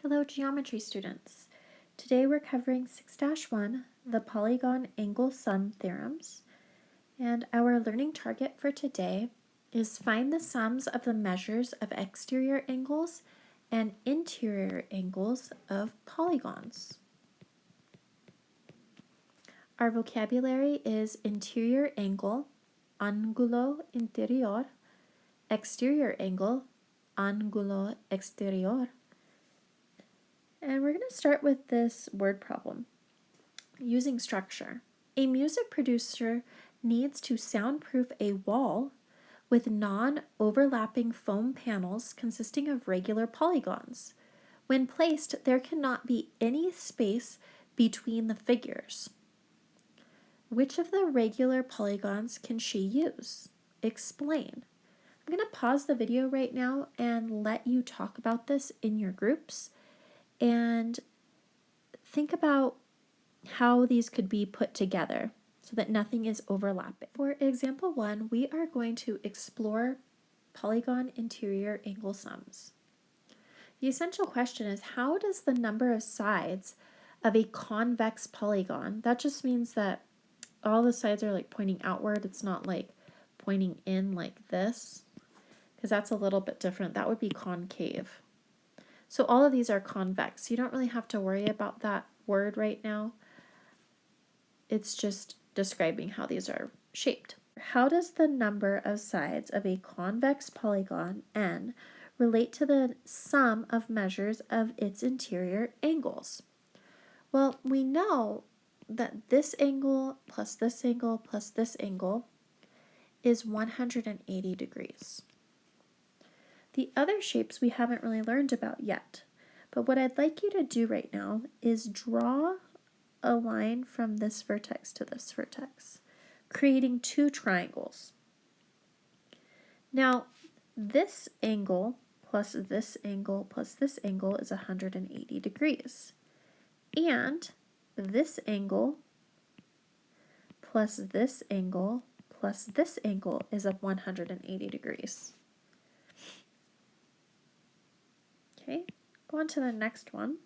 Hello geometry students. Today we're covering 6-1, the polygon angle sum theorems, and our learning target for today is find the sums of the measures of exterior angles and interior angles of polygons. Our vocabulary is interior angle, ángulo interior, exterior angle, ángulo exterior. And we're going to start with this word problem. Using structure. A music producer needs to soundproof a wall with non-overlapping foam panels consisting of regular polygons. When placed, there cannot be any space between the figures. Which of the regular polygons can she use? Explain. I'm going to pause the video right now and let you talk about this in your groups and think about how these could be put together so that nothing is overlapping. For example 1, we are going to explore polygon interior angle sums. The essential question is, how does the number of sides of a convex polygon, that just means that all the sides are like pointing outward, it's not like pointing in like this, because that's a little bit different. That would be concave. So all of these are convex. You don't really have to worry about that word right now. It's just describing how these are shaped. How does the number of sides of a convex polygon n relate to the sum of measures of its interior angles? Well, we know that this angle plus this angle plus this angle is 180 degrees. The other shapes we haven't really learned about yet, but what I'd like you to do right now is draw a line from this vertex to this vertex, creating two triangles. Now, this angle plus this angle plus this angle is 180 degrees. And this angle plus this angle plus this angle is 180 degrees. Okay, go on to the next one.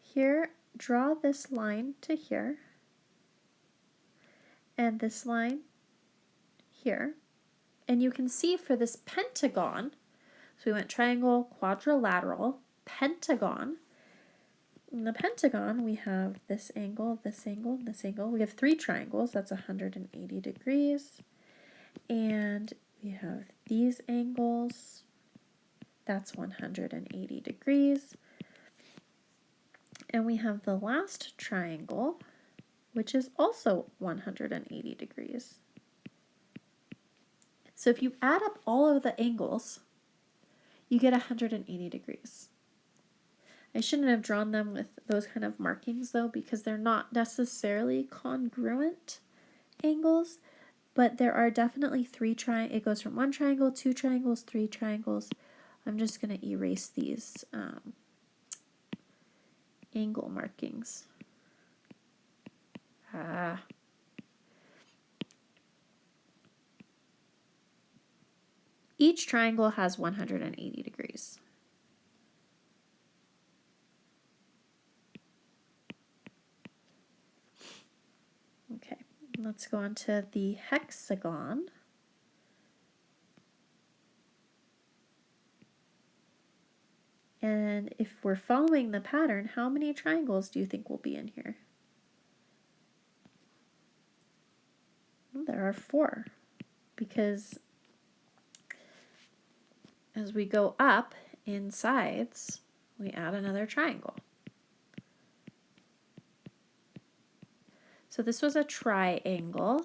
Here, draw this line to here, and this line here. And you can see for this pentagon, so we went triangle, quadrilateral, pentagon. In the pentagon, we have this angle, this angle, this angle. We have three triangles, that's 180 degrees. And we have these angles, that's 180 degrees. And we have the last triangle, which is also 180 degrees. So if you add up all of the angles, you get 180 degrees. I shouldn't have drawn them with those kind of markings though, because they're not necessarily congruent angles, but there are definitely three triangles. It goes from one triangle, two triangles, three triangles. I'm just going to erase these angle markings. Each triangle has 180 degrees. Okay, let's go on to the hexagon. And if we're following the pattern, how many triangles do you think will be in here? Well, there are 4, because as we go up in sides, we add another triangle. So this was a triangle.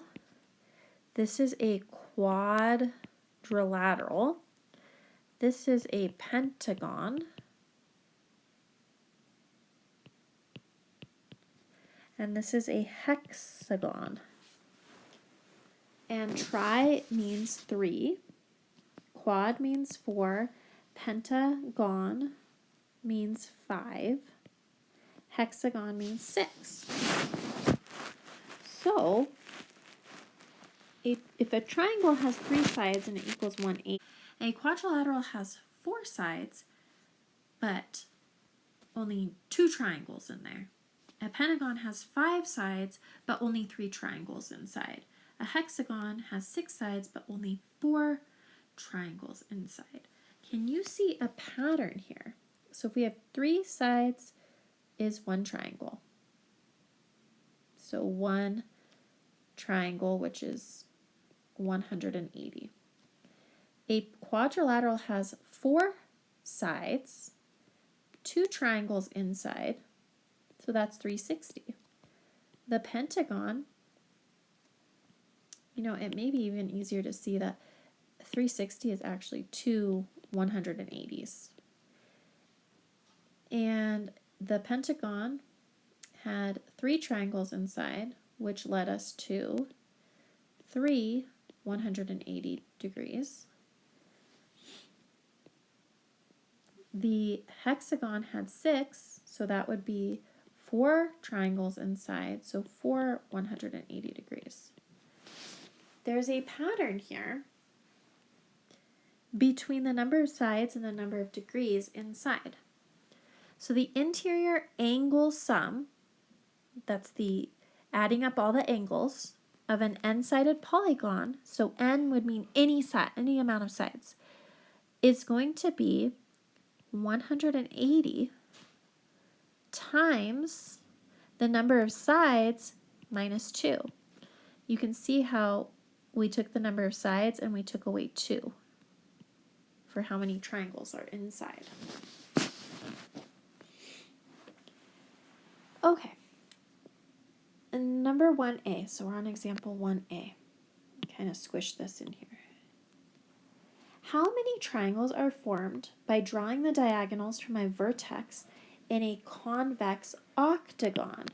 This is a quadrilateral. This is a pentagon. And this is a hexagon. And tri means 3, quad means 4, pentagon means 5, hexagon means 6. So, if a triangle has 3 sides and it equals 1/8, a quadrilateral has 4 sides but only 2 triangles in there. A pentagon has 5 sides, but only 3 triangles inside. A hexagon has 6 sides, but only 4 triangles inside. Can you see a pattern here? So if we have 3 sides is 1 triangle. So 1 triangle, which is 180. A quadrilateral has 4 sides, 2 triangles inside, so that's 360. The pentagon, it may be even easier to see that 360 is actually 2 180s. And the pentagon had 3 triangles inside, which led us to 3 180 degrees. The hexagon had 6, so that would be 4 triangles inside, so 4 180 degrees. There's a pattern here between the number of sides and the number of degrees inside. So the interior angle sum, that's the adding up all the angles of an n-sided polygon, so n would mean any amount of sides, is going to be 180 times the number of sides minus 2. You can see how we took the number of sides and we took away 2 for how many triangles are inside. Okay. And number 1a, so we're on example 1a. Kind of squish this in here. How many triangles are formed by drawing the diagonals from a vertex in a convex octagon?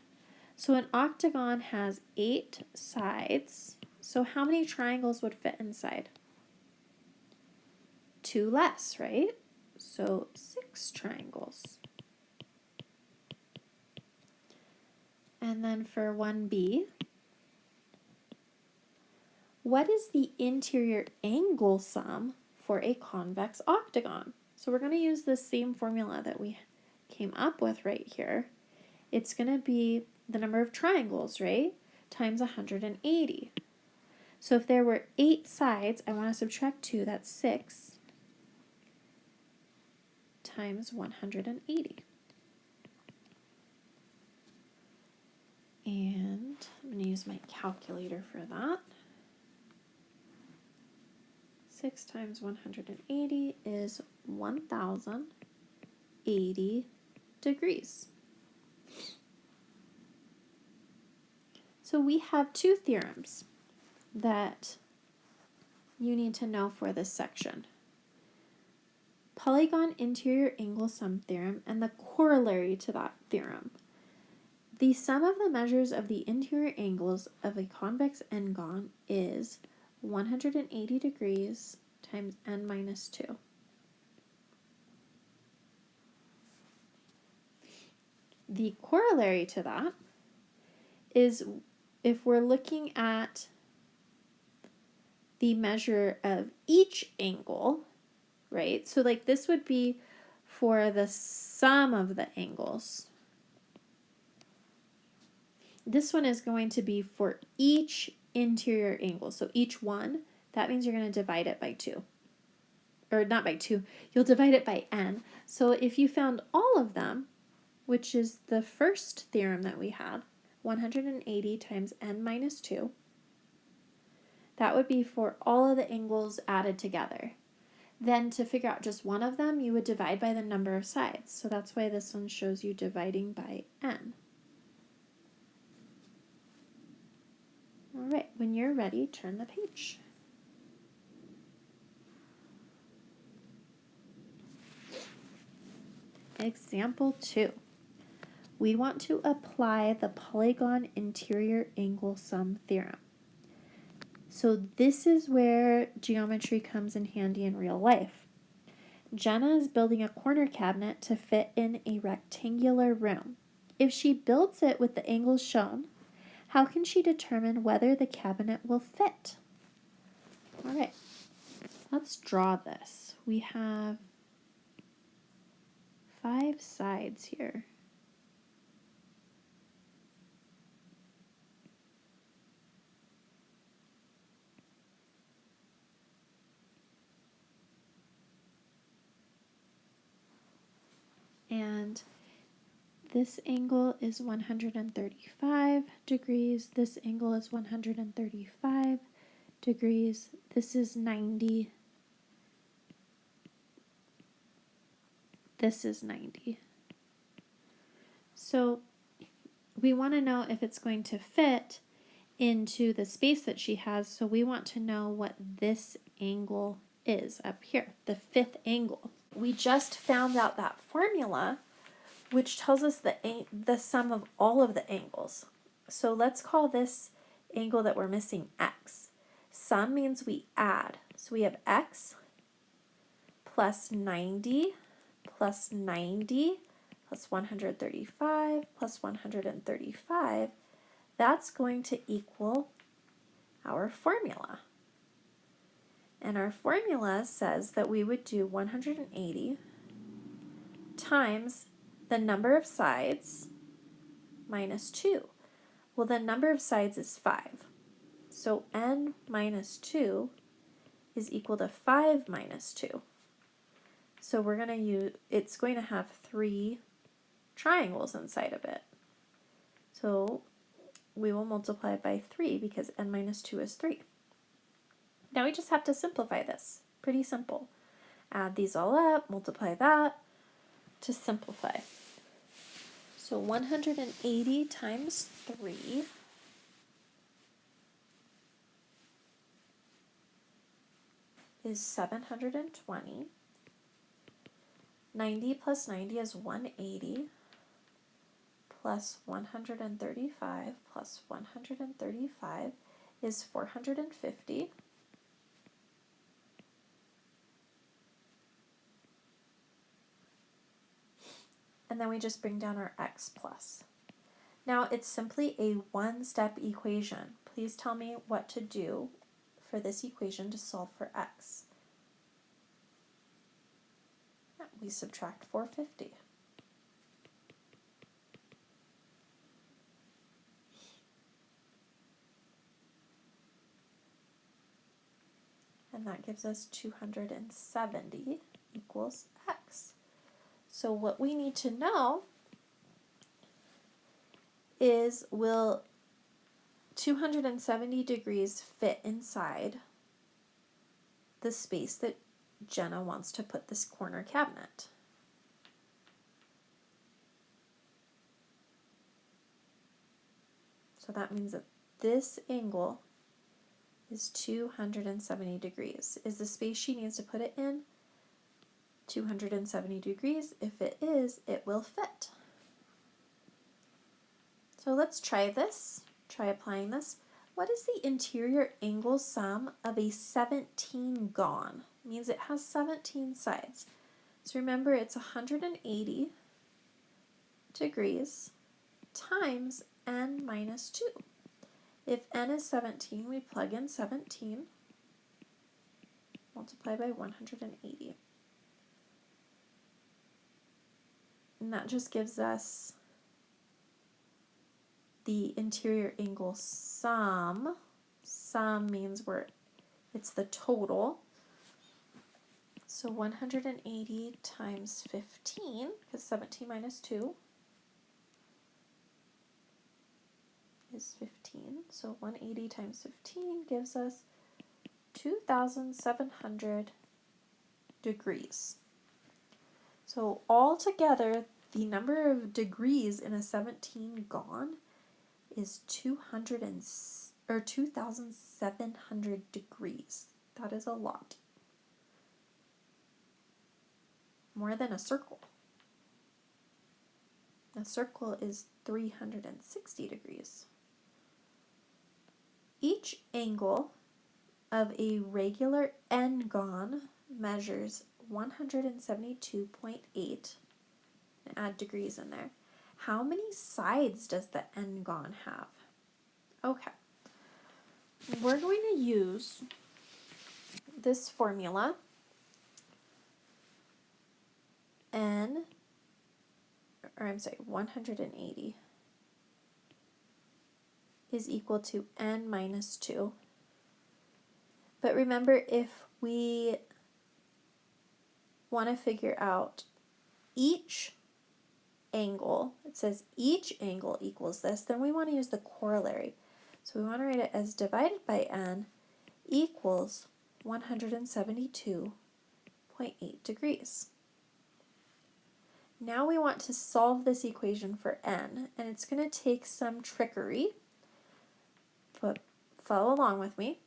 So an octagon has 8 sides. So how many triangles would fit inside? 2 less, right? So 6 triangles. And then for 1b, what is the interior angle sum for a convex octagon? So we're going to use the same formula that we came up with right here. It's going to be the number of triangles, right, times 180. So if there were 8 sides, I want to subtract 2, that's 6, times 180. And I'm going to use my calculator for that. 6 times 180 is 1,080 degrees. So we have 2 theorems that you need to know for this section. Polygon interior angle sum theorem and the corollary to that theorem. The sum of the measures of the interior angles of a convex n-gon is 180 degrees times n minus 2. The corollary to that is if we're looking at the measure of each angle, right? So like this would be for the sum of the angles. This one is going to be for each interior angle. So each one, that means you're going to divide it by 2. Or not by 2, you'll divide it by n. So if you found all of them, which is the first theorem that we had, 180 times n minus 2, that would be for all of the angles added together. Then to figure out just one of them, you would divide by the number of sides. So that's why this one shows you dividing by n. All right, when you're ready, turn the page. Example 2. We want to apply the polygon interior angle sum theorem. So this is where geometry comes in handy in real life. Jenna is building a corner cabinet to fit in a rectangular room. If she builds it with the angles shown, how can she determine whether the cabinet will fit? All right, let's draw this. We have 5 sides here. And this angle is 135 degrees. This angle is 135 degrees. This is 90. This is 90. So we want to know if it's going to fit into the space that she has. So we want to know what this angle is up here, the 5th angle. We just found out that formula, which tells us the sum of all of the angles. So let's call this angle that we're missing x. Sum means we add. So we have x plus 90 plus 90 plus 135 plus 135. That's going to equal our formula. And our formula says that we would do 180 times the number of sides minus 2. Well, the number of sides is 5. So n minus 2 is equal to 5 minus 2. So we're going to use, it's going to have 3 triangles inside of it. So we will multiply it by 3 because n minus 2 is 3. Now we just have to simplify this. Pretty simple. Add these all up, multiply that to simplify. So 180 times 3 is 720. 90 plus 90 is 180 plus 135 plus 135 is 450. And then we just bring down our x plus. Now it's simply a one-step equation. Please tell me what to do for this equation to solve for x. We subtract 450. And that gives us 270 equals x. So what we need to know is, will 270 degrees fit inside the space that Jenna wants to put this corner cabinet? So that means that this angle is 270 degrees. Is the space she needs to put it in 270 degrees? If it is, it will fit. So let's try this. Try applying this. What is the interior angle sum of a 17 gon? It means it has 17 sides. So remember, it's 180 degrees times n minus 2. If n is 17, we plug in 17, multiply by 180. And that just gives us the interior angle sum. Sum means it's the total. So 180 times 15, because 17 minus 2 is 15. So 180 times 15 gives us 2,700 degrees. So altogether, the number of degrees in a 17 gon is 2,700 degrees. That is a lot. More than a circle. A circle is 360 degrees. Each angle of a regular n-gon measures 172.8, and add degrees in there. How many sides does the n-gon have? Okay, we're going to use this formula, n 180 is equal to n minus 2. But remember, if we want to figure out each angle, it says each angle equals this, then we want to use the corollary. So we want to write it as divided by n equals 172.8 degrees. Now we want to solve this equation for n, and it's going to take some trickery, but follow along with me.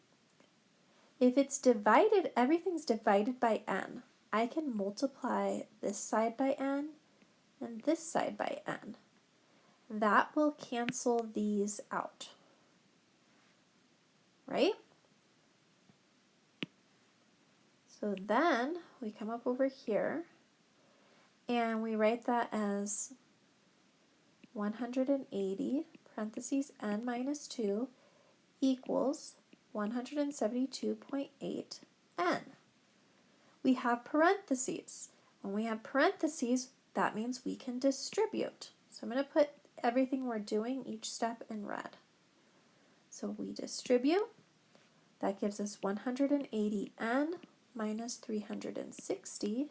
If it's divided, everything's divided by n, I can multiply this side by n and this side by n. That will cancel these out, right? So then we come up over here and we write that as 180 parentheses n minus 2 equals 172.8 n. We have parentheses. When we have parentheses, that means we can distribute. So I'm going to put everything we're doing, each step, in red. So we distribute. That gives us 180n minus 360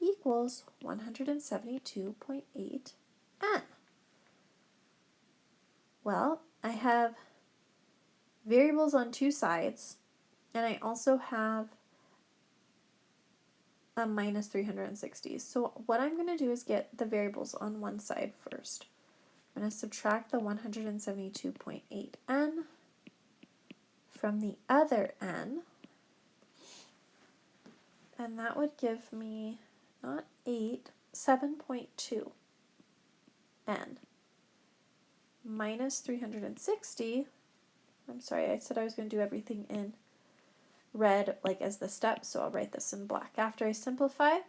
equals 172.8 n. Well, I have variables on two sides, and I also have a minus 360. So what I'm going to do is get the variables on one side first. I'm going to subtract the 172.8 n from the other n, and that would give me not 8, 7.2 n minus 360. I'm sorry, I said I was going to do everything in red like as the steps, so I'll write this in black. After I simplify,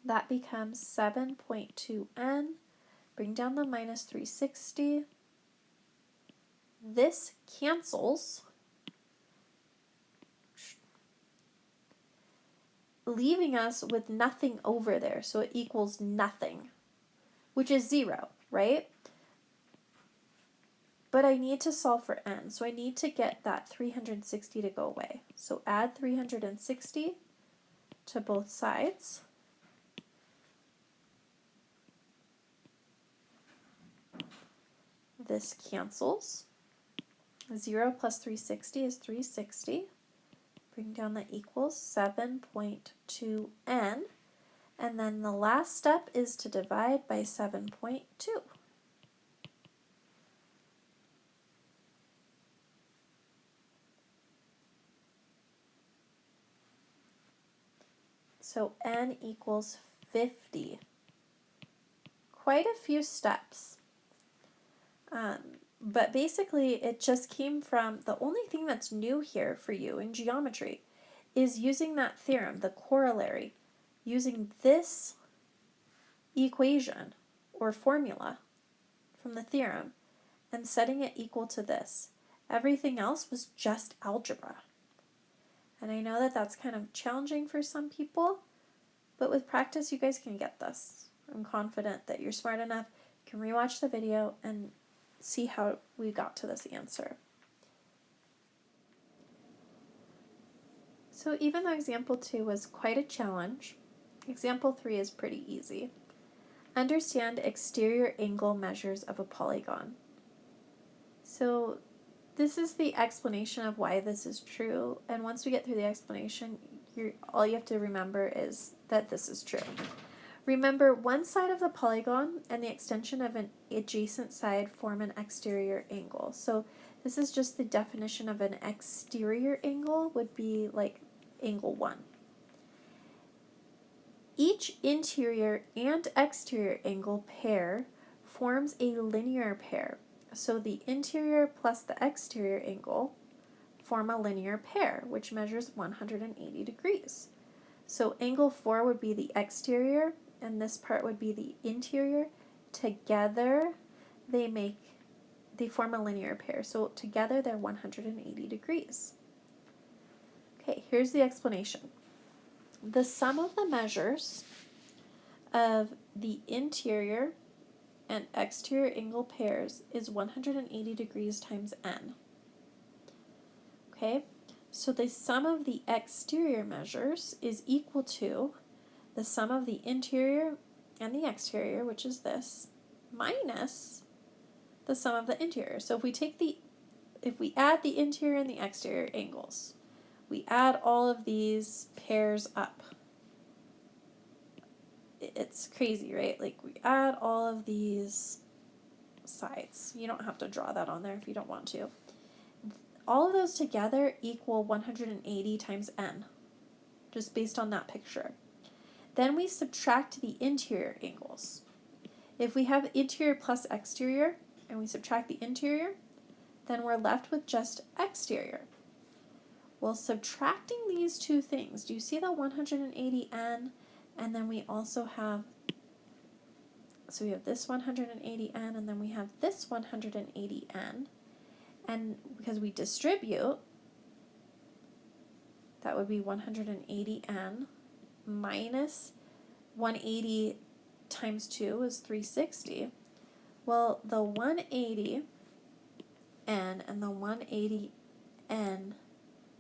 that becomes 7.2 n. Bring down the minus 360. This cancels, leaving us with nothing over there, so it equals nothing, which is 0, right? But I need to solve for n, so I need to get that 360 to go away. So add 360 to both sides. This cancels. 0 plus 360 is 360. Bring down the equals 7.2 n. And then the last step is to divide by 7.2. So n equals 50. Quite a few steps. But basically it just came from, the only thing that's new here for you in geometry is using that theorem, the corollary, using this equation or formula from the theorem and setting it equal to this. Everything else was just algebra. And I know that that's kind of challenging for some people, but with practice you guys can get this. I'm confident that you're smart enough, you can rewatch the video and see how we got to this answer. So even though example 2 was quite a challenge, example 3 is pretty easy. Understand exterior angle measures of a polygon. So this is the explanation of why this is true, and once we get through the explanation, all you have to remember is that this is true. Remember, one side of the polygon and the extension of an adjacent side form an exterior angle. So this is just the definition of an exterior angle, would be like angle 1. Each interior and exterior angle pair forms a linear pair. So the interior plus the exterior angle form a linear pair, which measures 180 degrees. So angle 4 would be the exterior, and this part would be the interior. Together they form a linear pair. So together they're 180 degrees. Okay, here's the explanation. The sum of the measures of the interior and exterior angle pairs is 180 degrees times n. Okay, so the sum of the exterior measures is equal to the sum of the interior and the exterior, which is this, minus the sum of the interior. So if we add the interior and the exterior angles, we add all of these pairs up. It's crazy, right? Like we add all of these sides. You don't have to draw that on there if you don't want to. All of those together equal 180 times n, just based on that picture. Then we subtract the interior angles. If we have interior plus exterior, and we subtract the interior, then we're left with just exterior. Well, subtracting these two things, do you see the 180n? And then we also have, so we have this 180n, and then we have this 180n. And because we distribute, that would be 180n minus 180 times 2 is 360. Well, the 180n and the 180n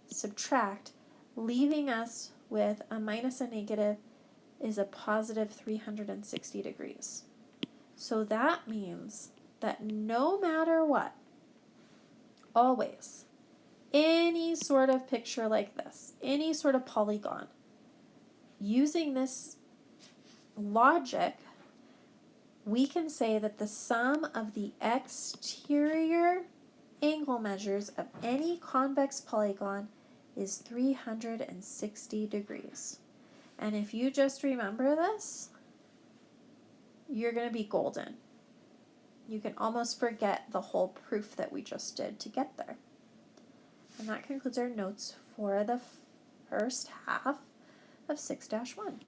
subtract, leaving us with a minus a negative is a positive 360 degrees. So that means that no matter what, always, any sort of picture like this, any sort of polygon, using this logic, we can say that the sum of the exterior angle measures of any convex polygon is 360 degrees. And if you just remember this, you're going to be golden. You can almost forget the whole proof that we just did to get there. And that concludes our notes for the first half of 6-1.